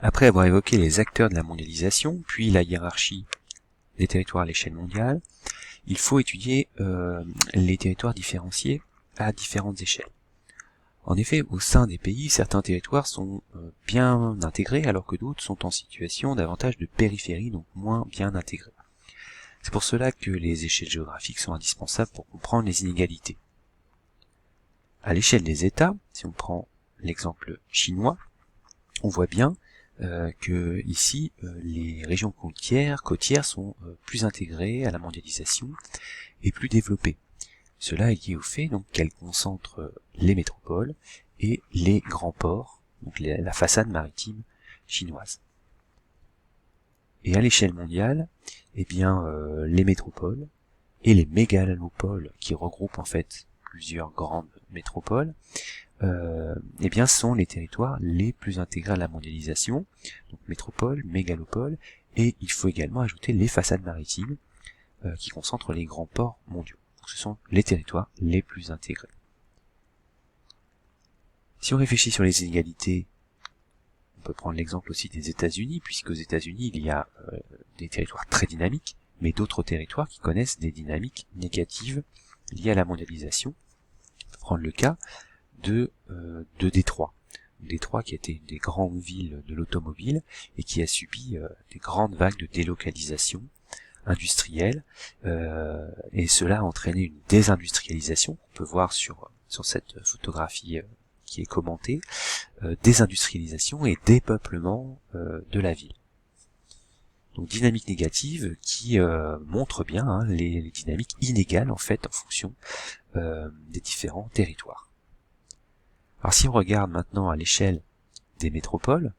Après avoir évoqué les acteurs de la mondialisation, puis la hiérarchie des territoires à l'échelle mondiale, il faut étudier les territoires différenciés à différentes échelles. En effet, au sein des pays, certains territoires sont bien intégrés alors que d'autres sont en situation davantage de périphérie, donc moins bien intégrés. C'est pour cela que les échelles géographiques sont indispensables pour comprendre les inégalités. À l'échelle des États, si on prend l'exemple chinois, on voit bien que ici les régions côtières sont plus intégrées à la mondialisation et plus développées. Cela est lié au fait donc qu'elles concentrent les métropoles et les grands ports, donc la façade maritime chinoise. Et à l'échelle mondiale, eh bien les métropoles et les mégalopoles qui regroupent en fait plusieurs grandes métropoles, eh bien sont les territoires les plus intégrés à la mondialisation, donc métropole, mégalopole, et il faut également ajouter les façades maritimes qui concentrent les grands ports mondiaux. Donc ce sont les territoires les plus intégrés. Si on réfléchit sur les inégalités, on peut prendre l'exemple aussi des États-Unis, puisqu'aux États-Unis il y a des territoires très dynamiques, mais d'autres territoires qui connaissent des dynamiques négatives liées à la mondialisation. On peut prendre le cas de Détroit. Détroit qui était une des grandes villes de l'automobile et qui a subi des grandes vagues de délocalisation industrielle, et cela a entraîné une désindustrialisation qu'on peut voir sur cette photographie qui est commentée, désindustrialisation et dépeuplement de la ville. Donc dynamique négative qui montre bien les dynamiques inégales en fait en fonction des différents territoires. Alors si on regarde maintenant à l'échelle des métropoles,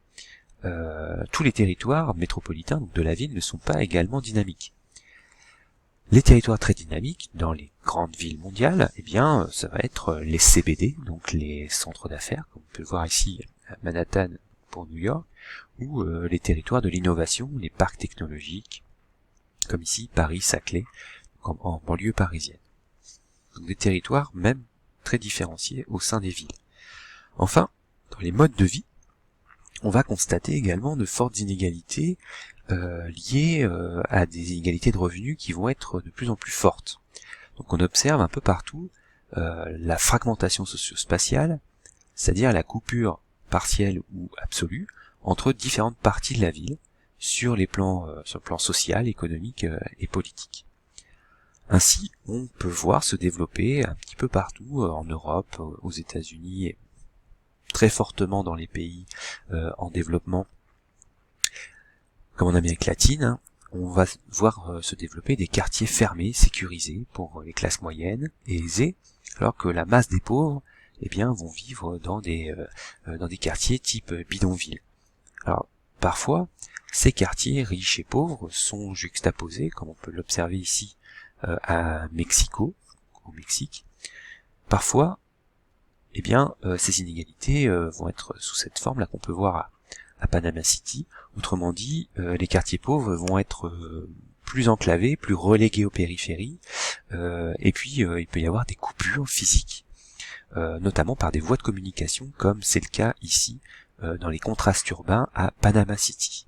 tous les territoires métropolitains donc de la ville ne sont pas également dynamiques. Les territoires très dynamiques dans les grandes villes mondiales, eh bien ça va être les CBD, donc les centres d'affaires, comme on peut le voir ici à Manhattan pour New York, ou les territoires de l'innovation, les parcs technologiques, comme ici Paris-Saclay, en banlieue parisienne. Donc des territoires même très différenciés au sein des villes. Enfin, dans les modes de vie, on va constater également de fortes inégalités liées à des inégalités de revenus qui vont être de plus en plus fortes. Donc on observe un peu partout la fragmentation socio-spatiale, c'est-à-dire la coupure partielle ou absolue entre différentes parties de la ville sur le plan social, économique et politique. Ainsi, on peut voir se développer un petit peu partout en Europe, aux États-Unis et très fortement dans les pays en développement, comme en Amérique latine, on va voir se développer des quartiers fermés, sécurisés pour les classes moyennes et aisées, alors que la masse des pauvres, eh bien, vont vivre dans des quartiers type bidonville. Alors, parfois, ces quartiers riches et pauvres sont juxtaposés, comme on peut l'observer ici à Mexico, au Mexique. Parfois, eh bien, ces inégalités vont être sous cette forme-là qu'on peut voir à Panama City. Autrement dit, les quartiers pauvres vont être plus enclavés, plus relégués aux périphéries, et puis il peut y avoir des coupures physiques, notamment par des voies de communication, comme c'est le cas ici dans les contrastes urbains à Panama City.